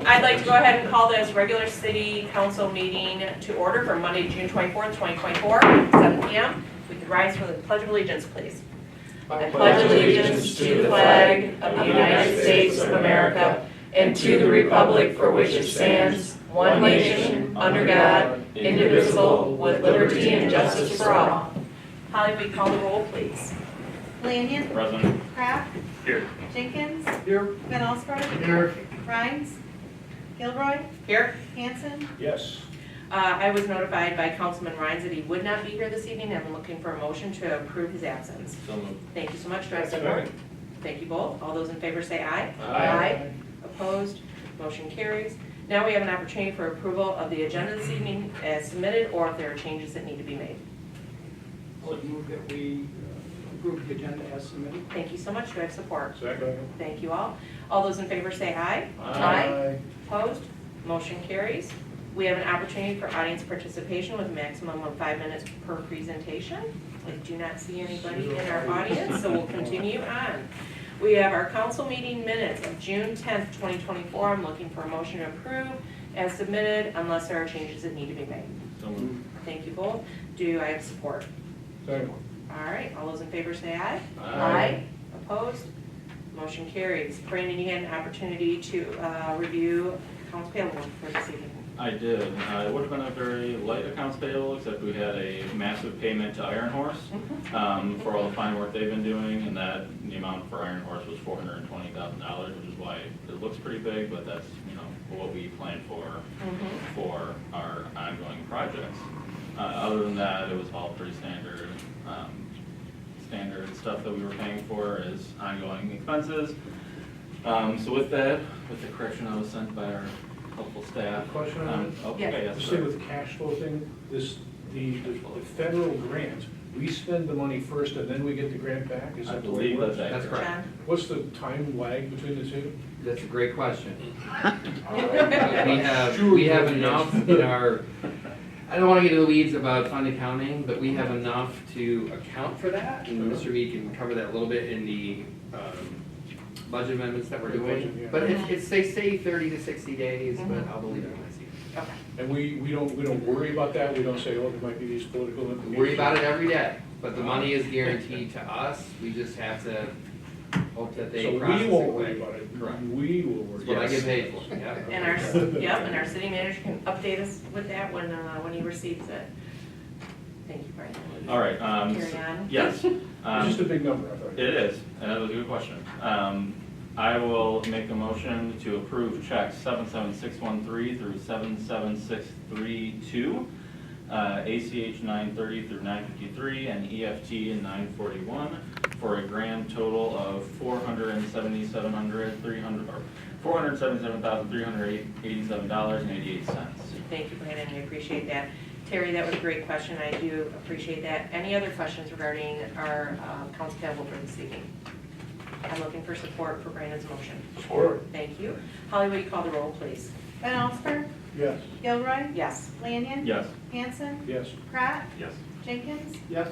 I'd like to go ahead and call this regular city council meeting to order for Monday, June 24th, 2024, 7 p.m. We could rise for the Pledge of Allegiance, please. I pledge allegiance to the flag of the United States of America and to the republic for which it stands, one nation, under God, indivisible, with liberty and justice for all. Holly, we call the roll, please. Lanyon. Present. Kraft. Here. Jenkins. Here. Van Allsburg. Here. Rhines. Gilroy. Here. Hanson. Yes. I was notified by Councilman Rhines that he would not be here this evening. I'm looking for a motion to approve his absence. So moved. Thank you so much. Do I have support? Thank you both. All those in favor say aye. Aye. Opposed? Motion carries. Now we have an opportunity for approval of the agenda this evening as submitted, or if there are changes that need to be made. I would move that we approve the agenda as submitted. Thank you so much. Do I have support? Second. Thank you all. All those in favor say aye. Opposed? Motion carries. We have an opportunity for audience participation with a maximum of 5 minutes per presentation. I do not see anybody in our audience, so we'll continue on. We have our council meeting minutes of June 10th, 2024. I'm looking for a motion to approve as submitted unless there are changes that need to be made. So moved. Thank you both. Do I have support? Second. All right, all those in favor say aye. Aye. Opposed? Motion carries. Brandon, you had an opportunity to review accounts payable for this evening. I did. It would have been a very light accounts payable, except we had a massive payment to Iron Horse for all the fine work they've been doing, and that the amount for Iron Horse was $420,000, which is why it looks pretty big, but that's what we planned for our ongoing projects. Other than that, it was all pretty standard. Standard stuff that we were paying for is ongoing expenses. So with that, with the correction I was sent by our helpful staff. Question on it? Okay, yes, Stay sir. with the cash flow thing, the federal grant, we spend the money first and then we get the grant back? Is I that the way it believe works? that's That's accurate. correct. John? What's the time lag between the two? That's a great question. Sure. We have enough in our, I don't want to get into the weeds about fund accounting, but we have enough to account for that. And Mr. V can cover that a little bit in the budget amendments that we're The budget, doing. yeah. But it's, they say 30 to 60 days, but I'll believe it when I see it. Okay. And we don't worry about that, we don't say, oh, there might be these political implications. Worry about it every day, but the money is guaranteed to us. We just have to hope that they So process we it won't worry quick. about it, Correct. we will worry That's what about I it. get paid for. Yep. And our city manager can update us with that when he receives it. Thank you, Brian. All right. Carry on. Yes. It's just a big number, I thought. It is, and that was a good question. I will make a motion to approve checks 77613 through 77632, ACH 930 through 953, and EFT 941 for a grand total of $477,387,388.88. Thank you, Brandon, I appreciate that. Terry, that was a great question, I do appreciate that. Any other questions regarding our accounts payable for this evening? I'm looking for support for Brandon's motion. Support. Thank you. Holly, will you call the roll, please? Van Allsburg. Yes. Gilroy. Yes. Lanyon. Yes. Hanson. Yes. Kraft. Yes. Jenkins. Yes.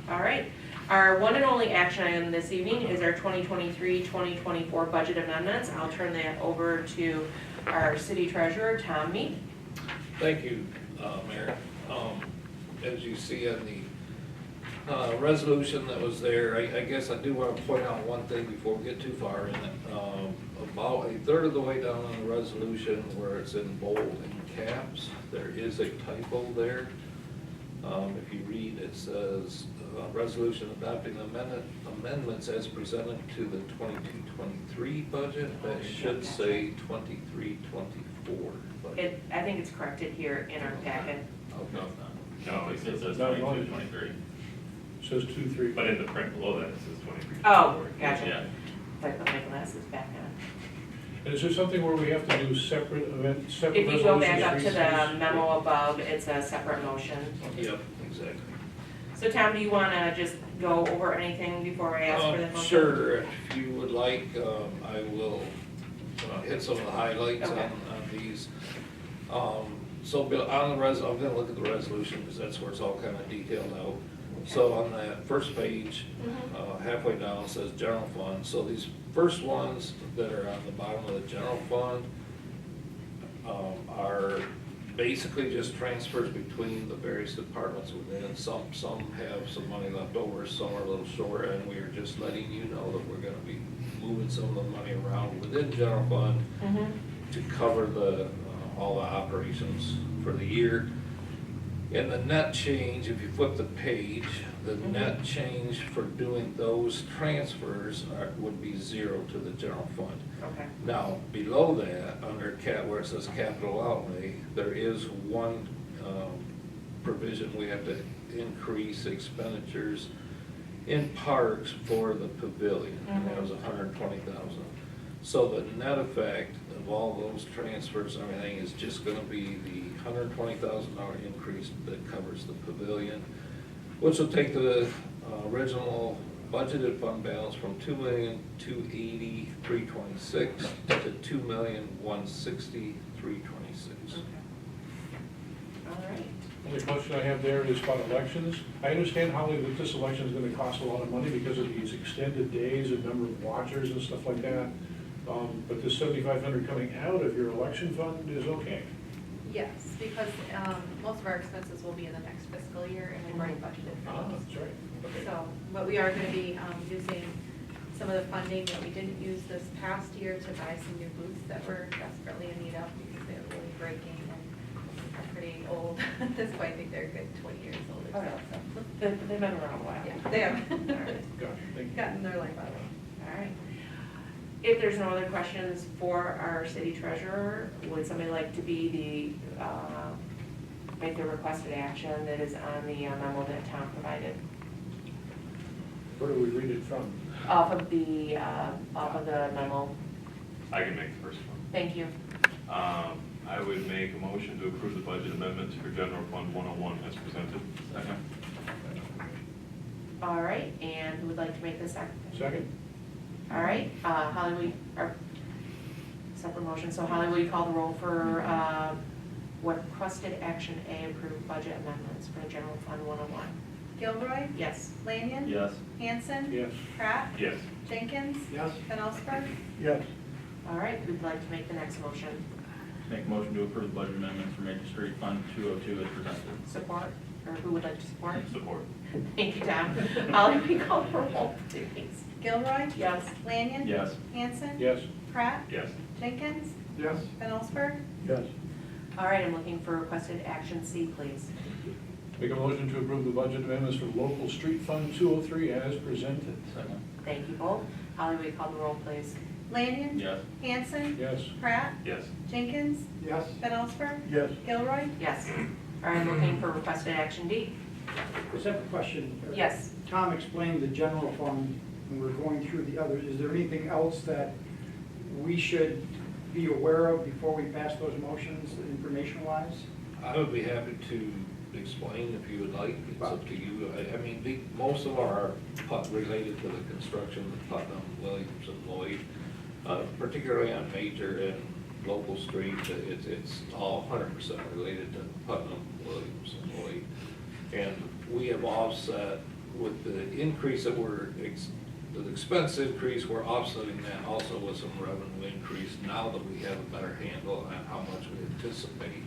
All right. Our one and only action item this evening is our 2023-2024 budget amendments. I'll turn that over to our city treasurer, Tom Mead. Thank you, Mayor. As you see in the resolution that was there, I guess I do want to point out one thing before we get too far in it. About a third of the way down on the resolution where it's in bold and caps, there is a typo there. If you read, it says, resolution adopting amendments as presented to the 22-23 budget. That should say 23-24. I think it's corrected here in our packet. No, it's not. No, it says No, 22, 23. Says 2, 3. But in the print below that, it says 23. Oh, gotcha. Yeah. If I put my glasses back on. And is there something where we have to do separate events, separate If you go back resolutions up for to each the of these? memo above, it's a separate motion. Yep, exactly. So Tom, do you want to just go over anything before I ask for the motion? Sure, if you would like, I will hit some of the highlights Okay. on these. So on the I'm gonna look at the resolution because that's where it's all kind of detailed out. So on that first page, halfway down, it says general fund. So these first ones that are on the bottom of the general fund, are basically just transfers between the various departments within. Some have some money left over, some are a little short, and we are just letting you know that we're gonna be moving some of the money around within general fund to cover all the operations for the year. And the net change, if you flip the page, the net change for doing those transfers would be 0 to the general fund. Okay. Now, below that, under where it says capital outlay, there is one provision, we have to increase expenditures in parks for the pavilion, and that was $120,000. So the net effect of all those transfers and everything is just gonna be the $120,000 increase that covers the pavilion, which will take the original budgeted fund balance from $2,280,326 to $2,160,326. All right. Only question I have there is about elections. I understand, Holly, that this election is gonna cost a lot of money because of these extended days and number of watchers and stuff like that. But this $7,500 coming out of your election fund is okay. Yes, because most of our expenses will be in the next fiscal year, and we've already budgeted for those. That's right. Okay. So, but we are gonna be using some of the funding that we didn't use this past year to buy some new boots that we're desperately in need of because they're really breaking and are pretty old. At this point, I think they're a good 20 years old or so. They've been around a while. Yeah, they have All right. Gotcha, thank you. gotten their life out of it. All right. If there's no other questions for our city treasurer, would somebody like to be make the requested action that is on the memo that Tom provided? Where do we read it from? Off of the memo. I can make the first one. Thank you. I would make a motion to approve the budget amendments for General Fund 101 as presented. Second. All right, and who would like to make the second? Second? All right, Holly, separate motion, so Holly, will you call the roll for requested action A, approved budget amendments for General Fund 101? Gilroy, Yes. Lanyon, Yes. Hanson, Yes. Pratt, Yes. Jenkins, Yes. Van Osberg, Yes. All right, who'd like to make the next motion? Make a motion to approve the budget amendments for Major Street Fund 202 as presented. Support, or who would like to support? Support. Thank you, Tom. Holly, will you call the roll, please? Gilroy, Yes. Lanyon, Yes. Hanson, Yes. Pratt, Yes. Jenkins, Yes. Van Osberg, Yes. All right, I'm looking for requested action C, please. Make a motion to approve the budget amendments for local street fund 203 as presented. Second. Thank you both. Holly, will you call the roll, please? Lanyon, Yes. Hanson, Yes. Pratt, Yes. Jenkins, Yes. Van Osberg, Yes. Gilroy, Yes. All right, I'm looking for requested action D. A separate question. Yes. Tom explained the general fund, and we're going through the others. Is there anything else that we should be aware of before we pass those motions, information-wise? I would be happy to explain if you would like, it's up to you. I mean, most of our related to the construction of Putnam, Williamston, Lloyd, particularly on major and local streets, it's all 100% related to Putnam, Williamston, Lloyd. And we have offset with the increase that the expense increase, we're offsetting that also with some revenue increase now that we have a better handle on how much we anticipate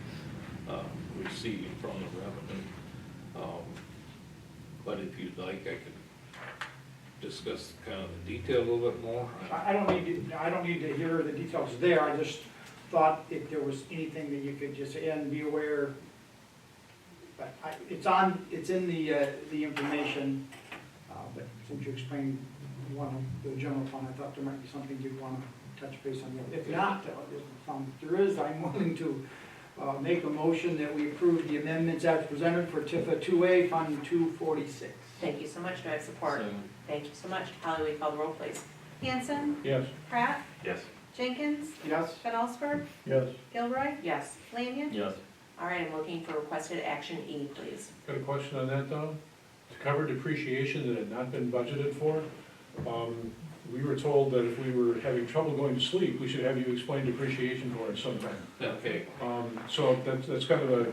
receiving from the revenue. But if you'd like, I could discuss kind of the detail a little bit more. I don't need to hear the details there. I just thought if there was anything that you could just say and be aware. But it's in the information, but since you explained one of the general fund, I thought there might be something you'd want to touch base on. If not, if there is, I'm willing to make a motion that we approve the amendments as presented for TIFA 2A, Fund 246. Thank you so much. Do I have support? Second. Thank you so much. Holly, will you call the roll, please? Hanson, Yes. Pratt, Yes. Jenkins, Yes? Van Osberg, Yes. Gilroy, Yes. Lanyon, Yes. All right, I'm looking for requested action E, please. Got a question on that, though? To cover depreciation that had not been budgeted for, we were told that if we were having trouble going to sleep, we should have you explain depreciation for us sometime. Okay, So that's kind of a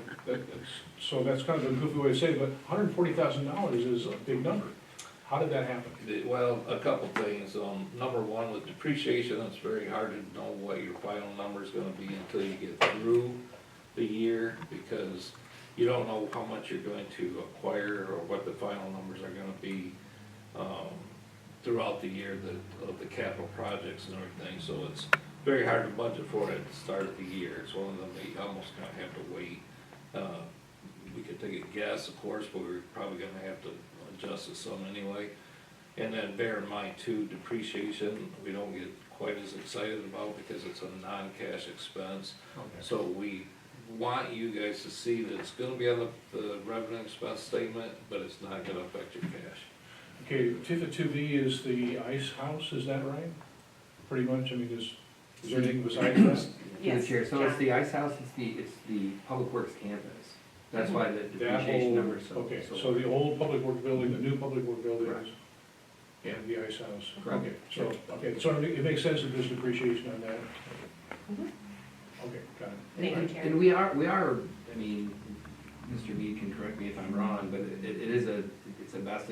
goofy way to say it, but $140,000 is a big number. How did that happen? Well, a couple things. Number one, with depreciation, it's very hard to know what your final number's gonna be until you get through the year, because you don't know how much you're going to acquire or what the final numbers are gonna be, throughout the year of the capital projects and everything, so it's very hard to budget for it at the start of the year. It's one of them that you almost kinda have to wait. We could take a guess, of course, but we're probably gonna have to adjust it some anyway. And then bear in mind too, depreciation, we don't get quite as excited about because it's a non-cash expense. So we want you guys to see that it's gonna be on the revenue expense statement, but it's not gonna affect your cash. Okay, Tifa 2B is the ice house, is that right? Pretty much, I mean, is there anything besides that? Through Yes, the chair, so it's John. the ice house, it's the public works campus. That's why the That depreciation whole, number is so. okay, so the old public work building, the new public work buildings, Correct. and the ice house. Correct. Okay, so it makes sense that there's depreciation on that. Mhm. Okay, got it. Thank you, And Karen. we are, I mean, Mr. Mead can correct me if I'm wrong, but it's a best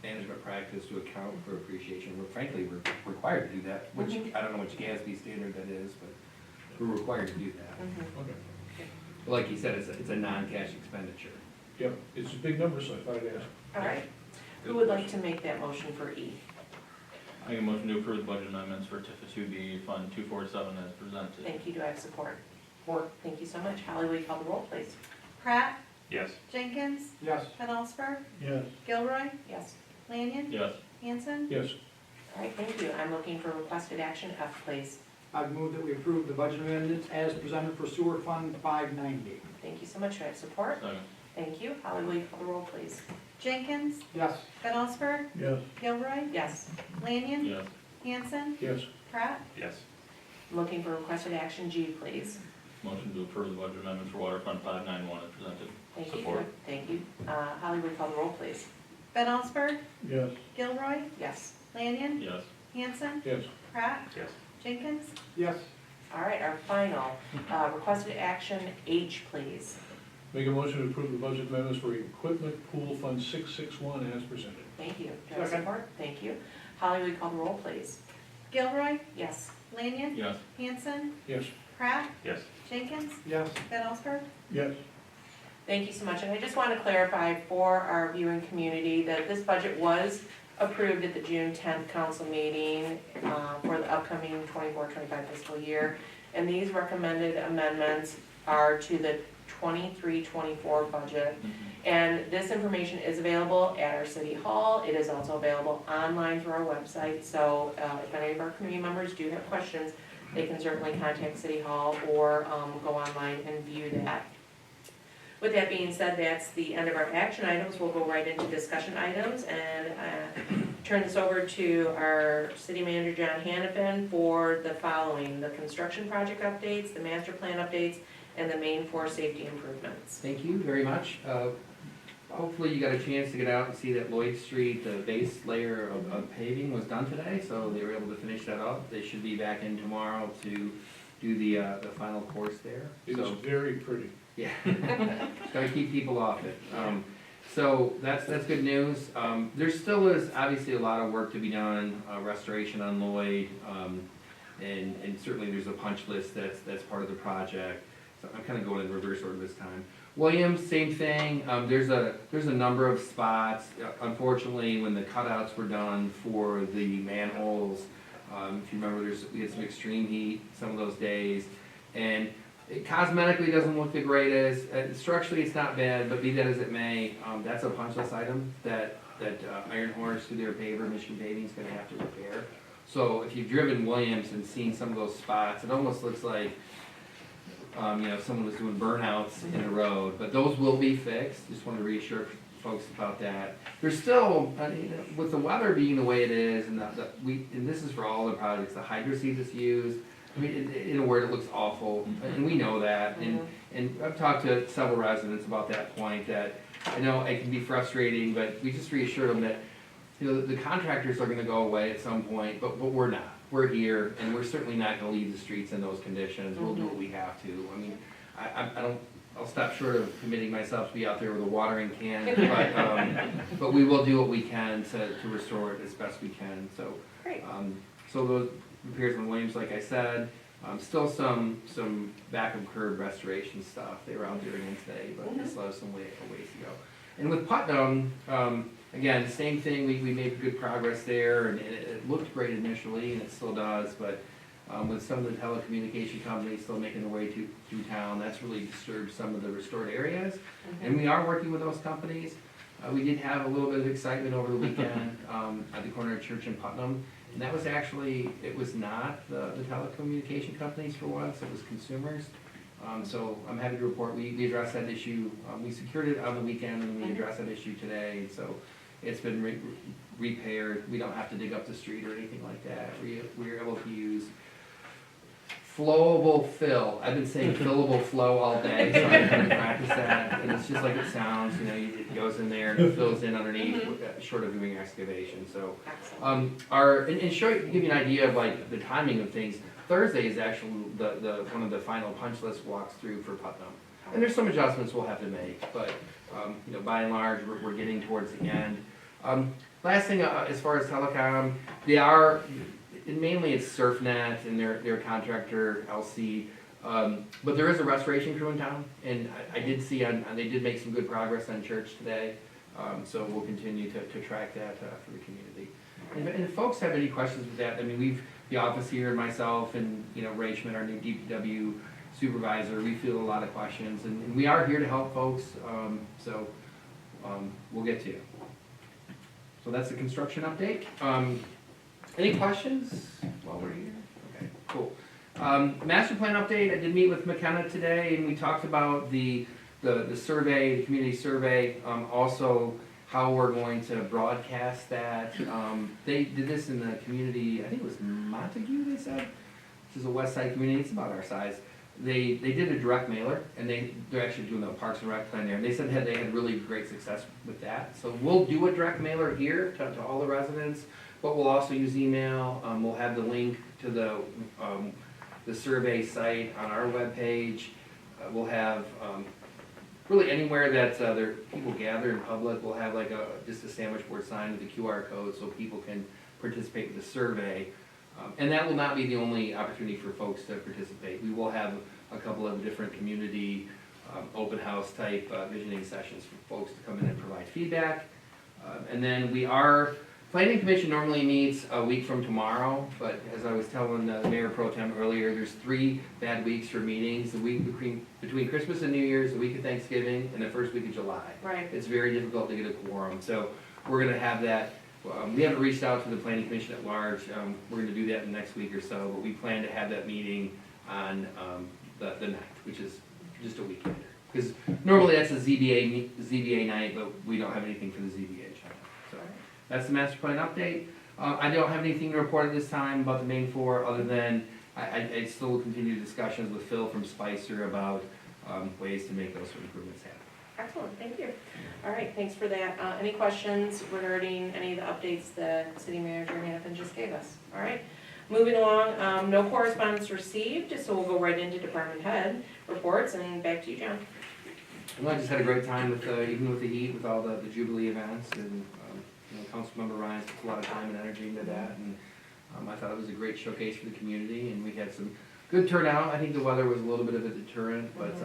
management practice to account for appreciation. Frankly, we're required to do that, which, I don't know which GASB standard that is, but we're required to do that. Mhm. Okay, But like you said, it's a non-cash expenditure. yep, it's a big number, so I thought I'd ask. All right. Who would like to make that motion for E? I make a motion to approve the budget amendments for TIFA 2B Fund 247 as presented. Thank you, do I have support? Support. Thank you so much. Holly, will you call the roll, please? Pratt, Yes. Jenkins, Yes. Van Allsburg, Yes. Gilroy, Yes. Lanyon, Yes. Hanson. Yes, All right, thank you. I'm looking for requested action F, please. I've moved that we approve the budget amendments as presented for sewer fund 590. Thank you so much. Do I have support? Second. Thank you. Holly, will you call the roll, please? Jenkins, Yes. Van Allsburg, yes, Gilroy, Yes. Lanyon, Yes. Hanson, yes, Pratt, Yes. I'm looking for requested action G, please. Motion to approve the budget amendments for Water Fund 591 as presented. Thank you. Support. Thank you. Holly, will you call the roll, please? Van Allsburg, yes, Gilroy, Yes. Lanyon, Yes. Hanson, yes, Pratt, Yes. Jenkins, Yes. All right, our final, requested action H, please. make a motion to approve the budget amendments for equipment pool fund 661 as presented. Thank you. Do I have Second. support? Thank you. Holly, will you call the roll, please? Gilroy, Yes. Lanyon, Yes. Hanson, Yes, Pratt, Yes. Jenkins, Yes. Van Allsburg. yes, Thank you so much. And I just want to clarify for our viewing community that this budget was approved at the June 10th council meeting for the upcoming 24-25 fiscal year. And these recommended amendments are to the 23-24 budget. And this information is available at our city hall. It is also available online through our website. So if any of our community members do have questions, they can certainly contact City Hall or go online and view that. With that being said, that's the end of our action items. We'll go right into discussion items and turn this over to our city manager, John Hannafin, for the following: the construction project updates, the master plan updates, and the main four safety improvements. Thank you very much. Hopefully you got a chance to get out and see that Lloyd Street, the base layer of paving was done today, so they were able to finish that up. They should be back in tomorrow to do the final course there. it was So, very pretty. yeah, gotta keep people off it. So that's good news. There still is obviously a lot of work to be done, restoration on Lloyd, and certainly there's a punch list that's part of the project. So I'm kind of going in reverse order this time. Williams, same thing. There's a number of spots. Unfortunately, when the cutouts were done for the manholes, if you remember, we had some extreme heat some of those days, and it cosmetically doesn't look the greatest. Structurally, it's not bad, but be that as it may, that's a punch list item that Iron Horse, through their paver, Michigan Paving, is going to have to repair. So if you've driven Williams and seen some of those spots, it almost looks like someone was doing burnouts in the road, but those will be fixed. Just want to reassure folks about that. There's still, with the weather being the way it is, and and this is for all the projects, the hydro seed that's used, I mean, in a word, it looks awful, and we know that. And I've talked to several residents about that point, that I know it can be frustrating, but we just reassure them that the contractors are going to go away at some point, but we're not. We're here, and we're certainly not going to leave the streets in those conditions. We'll do what we have to. I mean, I don't I'll stop short of committing myself to be out there with a watering can, but we will do what we can to restore it as best we can, so. Great. So those repairs on Williams, like I said, still some back of curb restoration stuff. They were out there again today, but they still have some ways to go. And with Putnam, again, same thing, we made good progress there, and it looked great initially, and it still does, but with some of the telecommunication companies still making their way through town, that's really disturbed some of the restored areas. And we are working with those companies. We did have a little bit of excitement over the weekend at the corner of Church and Putnam. And that was actually, it was not the telecommunication companies for once, it was consumers. So I'm happy to report, we addressed that issue, we secured it on the weekend and we addressed that issue today. And so it's been repaired, we don't have to dig up the street or anything like that. We were able to use flowable fill. I've been saying fillable flow all day, so I'm trying to practice that. And it's just like it sounds, it goes in there and it fills in underneath, short of doing excavation. So, and give you an idea of like the timing of things. Thursday is actually the one of the final punch list walks through for Putnam. And there's some adjustments we'll have to make, but by and large, we're getting towards the end. Last thing, as far as telecom, they are. Mainly it's SurfNet and their contractor, LC, but there is a restoration crew in town, and I did see they did make some good progress on Church today, so we'll continue to track that for the community. And if folks have any questions with that, I mean, the office here, and myself, and Ray Schmidt, our new DPW supervisor, we field a lot of questions, and we are here to help folks, so we'll get to you. So that's the construction update. Any questions while we're here? Okay, cool. Master plan update, I did meet with McKenna today, and we talked about the survey, the community survey, also how we're going to broadcast that. They did this in the community, I think it was Montague, they said. This is a west side community, it's about our size. They did a direct mailer, and they're actually doing the Parks and Rec plan there, and they said they had really great success with that. So we'll do a direct mailer here to all the residents. But we'll also use email. We'll have the link to the survey site on our webpage. We'll have really anywhere that there people gather in public. We'll have like just a sandwich board sign with the QR code so people can participate in the survey. And that will not be the only opportunity for folks to participate. We will have a couple of different community open house type visioning sessions for folks to come in and provide feedback. And then Planning Commission normally meets a week from tomorrow, but as I was telling the Mayor Pro Tem earlier, there's 3 bad weeks for meetings. The week between Christmas and New Year's, the week of Thanksgiving, and the first week of July. Right. It's very difficult to get a quorum, so we're gonna have that. We haven't reached out to the Planning Commission at large. We're gonna do that in the next week or so, but we plan to have that meeting on the 9th, which is just a week later. Because normally that's a ZBA night, but we don't have anything for the ZBA. So that's the master plan update. I don't have anything to report at this time about the main 4, other than I still will continue discussions with Phil from Spicer about ways to make those improvements happen. Excellent, thank you. All right, thanks for that. Any questions regarding any of the updates that City Manager Hannafin just gave us? All right, moving along, no correspondence received, so we'll go right into department head reports, and back to you, John. Well, I just had a great time with even with the heat, with all the Jubilee events, and Councilmember Ryan took a lot of time and energy into that, and I thought it was a great showcase for the community, and we had some good turnout. I think the weather was a little bit of a deterrent, but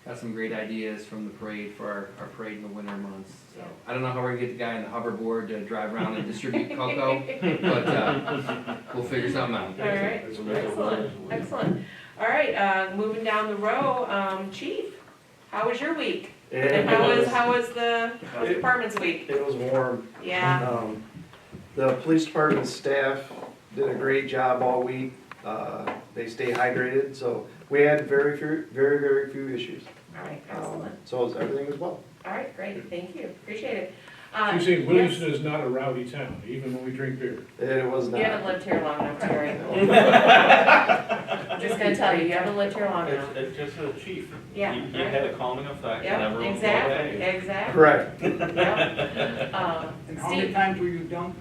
got some great ideas from the parade for our parade in the winter months. So I don't know how we're gonna get the guy in the hoverboard to drive around and distribute cocoa, but we'll figure something out. All right, excellent. All right, moving down the row, Chief, how was your week? And how was the department's week? It was warm. Yeah. The police department staff did a great job all week. They stay hydrated, so we had very few issues. All right, excellent. So everything was well. All right, great, thank you, appreciate it. You're saying Williamston is not a rowdy town, even when we drink beer? It was You haven't not. lived here long enough, Terry. Just gonna gonna tell you, you haven't lived here long enough. It's just a chief. Yeah, You right. had a calming effect and Yep, everyone was exactly, okay. exactly. Correct. Yep. And how many Steve, times were you dumped?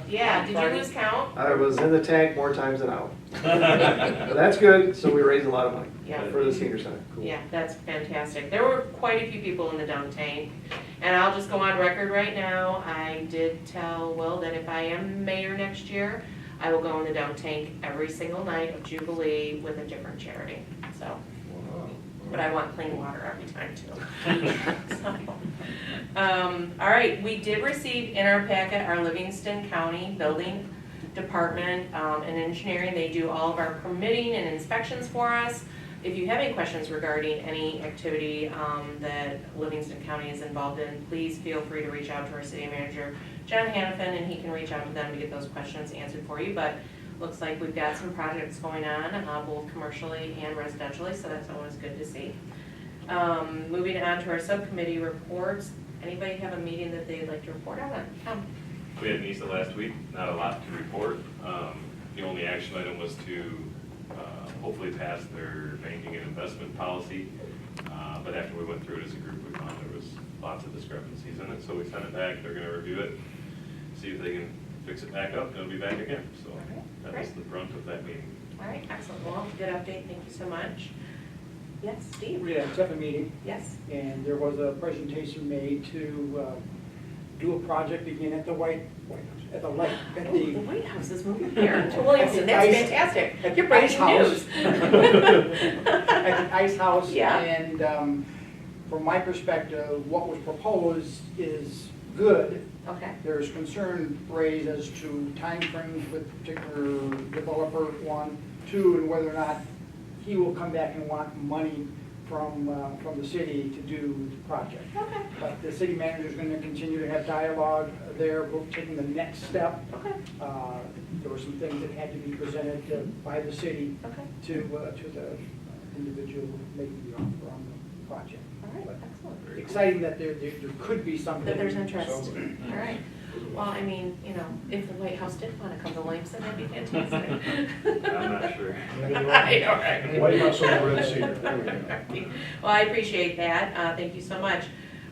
yeah, did you Friday? lose count? I was in the tank more times than out. But that's good, so we raised a lot of money Yeah. for the senior center. Cool. Yeah, that's fantastic. There were quite a few people in the dunk tank. And I'll just go on record right now, I did tell Will that if I am mayor next year, I will go in the dunk tank every single night of Jubilee with a different charity, so. But I want clean water every time too. So, all right, we did receive in our packet our Livingston County Building Department and Engineering. They do all of our permitting and inspections for us. If you have any questions regarding any activity that Livingston County is involved in, please feel free to reach out to our city manager, John Hannafin, and he can reach out to them to get those questions answered for you. But looks like we've got some projects going on, both commercially and residentially, so that's always good to see. Moving on to our subcommittee reports. Anybody have a meeting that they'd like to report on? We had NISA last week, not a lot to report. The only action item was to hopefully pass their banking and investment policy. But after we went through it as a group, we found there was lots of discrepancies in it, so we sent it back. They're gonna review it, see if they can fix it back up, and it'll be back again. So that was the brunt of that meeting. All right, excellent. Well, good update. Thank you so much. Yes, Steve? We had a separate meeting, Yes. and there was a presentation made to do a project again at the lake, at Oh, the the White House is moving here to Williamston. That's Ice- fantastic. at You're the ice breaking house. news. at the ice house. Yeah. And from my perspective, what was proposed is good. Okay. There's concern raised as to timeframes with particular developer, one, two, and whether or not he will come back and want money from the city to do the project. Okay. But the city manager is going to continue to have dialogue there, we're taking the next step. Okay. There were some things that had to be presented by the city Okay. to the individual making the offer on the project. All right. But Excellent. exciting that there could be something. That there's interest. So- All right. Well, I mean, you know, if the White House did want to come to Williamston, that'd be fantastic. I'm not sure. I know, right? White House on the Red Cedar, there we go. Well, I appreciate that. Thank you so much.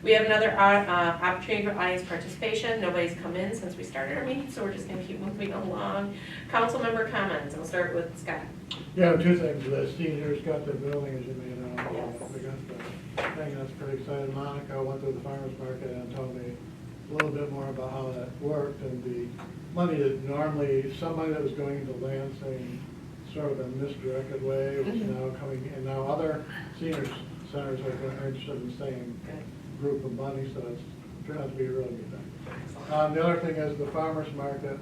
We have another opportunity for audience participation. Nobody's come in since we started our meeting, so we're just going to keep moving along. Council member comments. I'll start with Scott. Yeah, two things. The seniors got their building, as you may know. Yes. They got the thing, that's pretty exciting. Monica went to the farmer's market and told me a little bit more about how that worked, and the money that normally, some money that was going into Lansing, sort of a misdirected way, which is now coming, and now other senior centers are interested in the same group of money, so it's turned out to be a really good thing. The other thing is the farmer's market.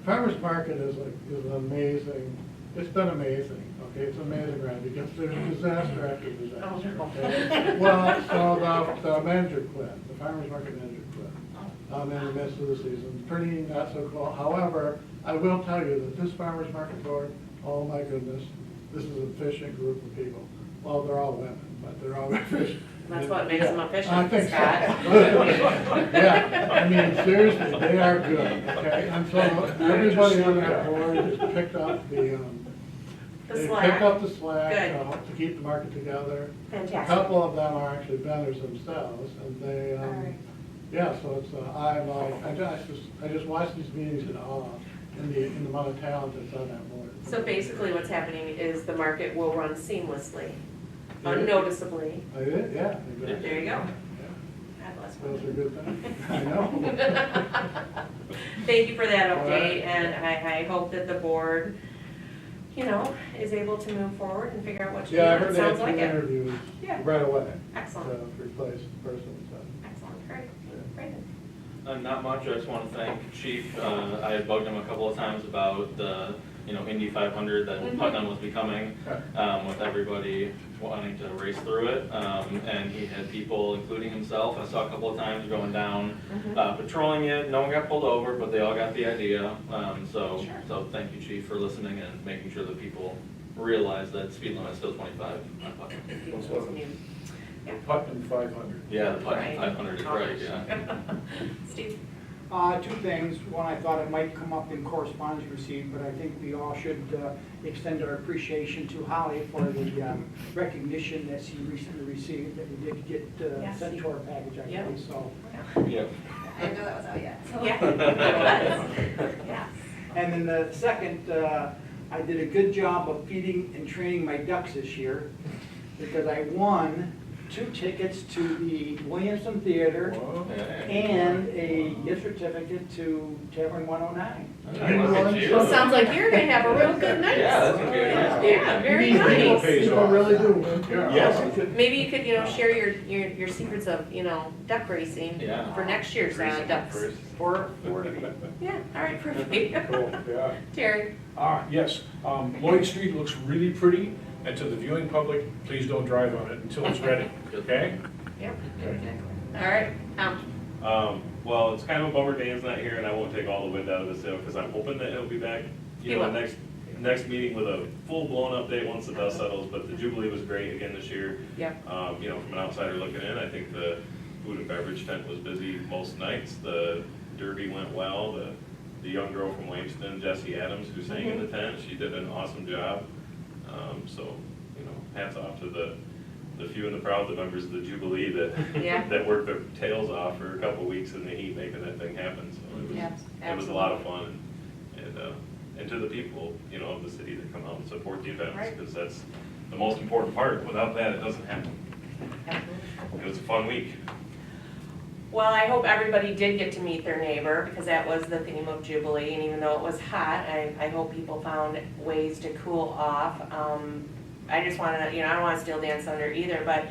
Farmer's market is an amazing, it's been amazing, okay? It's amazing, right? Because there's disaster after disaster, okay? Well, so the manager quit, the farmer's market manager quit in the midst of the season. Pretty not so cool. However, I will tell you that this farmer's market board, oh my goodness, this is an efficient group of people. Well, they're all women, but they're all efficient. That's what makes them I efficient, think so. Scott. Yeah, I mean, seriously, they are good, okay? And so everybody on that board has picked up The they slack. picked up the slack Good. to keep the market together. A Fantastic. couple of them are actually vendors themselves, and they, All right. yeah, so it's, I just watch these meetings in awe, in the amount of talent that's on that board. So basically what's happening is the market will run seamlessly, Yeah. unnoticeably. I did, yeah, exactly. There you go. Yeah. God bless Those are women. good things. I know. Thank you for that All right. update, and I hope that the board, you know, is able to move forward and figure out what to do. Yeah, I It heard they had sounds two like it. interviews Yeah. right away Excellent, to replace the person, so. excellent, great, great. Not much, I just want to thank Chief. I had bugged him a couple of times about the, Indy 500 that Putnam was becoming, with everybody wanting to race through it. And he had people, including himself, I saw a couple of times going down, patrolling it. No one got pulled over, but they all got the idea. So thank you, Chief, for listening and making sure that people realize that speed limit is still 25 on Putnam. Putnam 500. Yeah, the Putnam Right. 500 is right, yeah. Steve? Two things. One, I thought it might come up in correspondence received, but I think we all should extend our appreciation to Holly for the recognition that she recently received, that we did get Yes. sent to our package, I Yeah. believe, so. Yeah. I didn't know that was out yet, so. Yeah. And then the second, I did a good job of feeding and training my ducks this year, because I won 2 tickets to the Williamston Theater and a gift certificate to Tavern 109. Well, sounds like you're gonna have a real good night. Yeah, that's gonna be a nice one. Yeah, very People nice. pays People off. really do. Yes. Maybe you could, share your secrets of, duck racing Yeah. for next year's ducks. For Yeah, all right, perfect. Cool, yeah. Terry? Yes, Lloyd Street looks really pretty, and to the viewing public, please don't drive on it until it's ready, okay? Yep. Okay. All right, Well, it's kind of a bummer Dan's not here, and I won't take all the wind out of the sail, because I'm hoping that he'll be back, He will. next meeting with a full-blown update once the dust settles, but the Jubilee was great again this year. Yep. From an outsider looking in, I think the food and beverage tent was busy most nights, the derby went well, the young girl from Williamston, Jessie Adams, who sang in the tent, she did an awesome job. Hats off to the few and the proud, the members of the Jubilee Yeah. that worked their tails off for a couple of weeks in the heat making that thing happen. So it was a lot of fun, and to the people, of the city that come out and support the events, Right. because that's the most important part. Without that, it doesn't happen. It was a fun week. Well, I hope everybody did get to meet their neighbor, because that was the theme of Jubilee, and even though it was hot, I hope people found ways to cool off. I just want to, I don't want to steal Dan's thunder either, but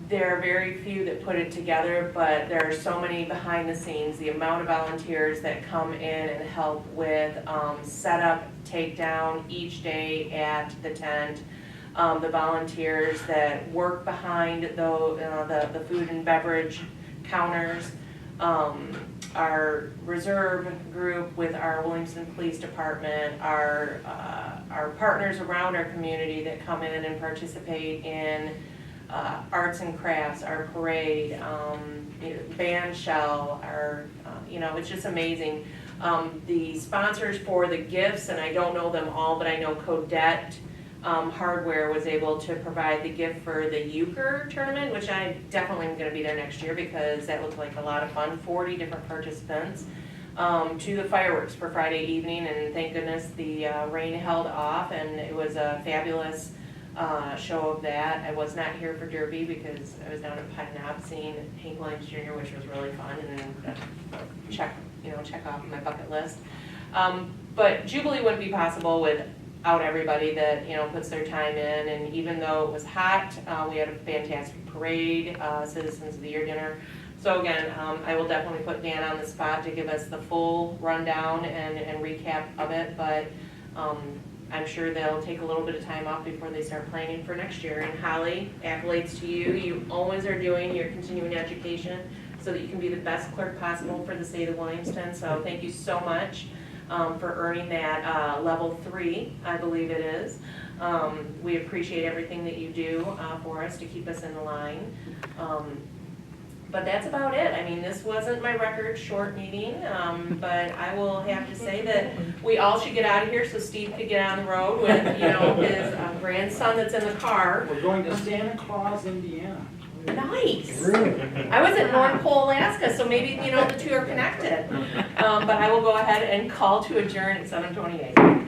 there are very few that put it together, but there are so many behind the scenes. The amount of volunteers that come in and help with setup, takedown each day at the tent. The volunteers that work behind the food and beverage counters. Our reserve group with our Williamston Police Department, our partners around our community that come in and participate in arts and crafts, our parade, band shell, it's just amazing. The sponsors for the gifts, and I don't know them all, but I know Codette Hardware was able to provide the gift for the euchre tournament, which I definitely am going to be there next year because that looked like a lot of fun. 40 different participants. To the fireworks for Friday evening, and thank goodness the rain held off, and it was a fabulous show of that. I was not here for Derby because I was down in Pine Knob seeing Hank Williams Jr., which was really fun, and check off my bucket list. But Jubilee wouldn't be possible without everybody that puts their time in, and even though it was hot, we had a fantastic parade, Citizens of the Year dinner. So again, I will definitely put Dan on the spot to give us the full rundown and recap of it, but I'm sure they'll take a little bit of time off before they start planning for next year. And Holly, accolades to you. You always are doing your continuing education so that you can be the best clerk possible for the state of Williamston. So thank you so much for earning that level 3, I believe it is. We appreciate everything that you do for us to keep us in the line. But that's about it. I mean, this wasn't my record short meeting, but I will have to say that we all should get out of here so Steve could get on the road with, his grandson that's in the car. We're going to Santa Claus, Indiana. Nice. I was at North Pole, Alaska, so maybe, the two are connected. But I will go ahead and call to adjourn at 7:28.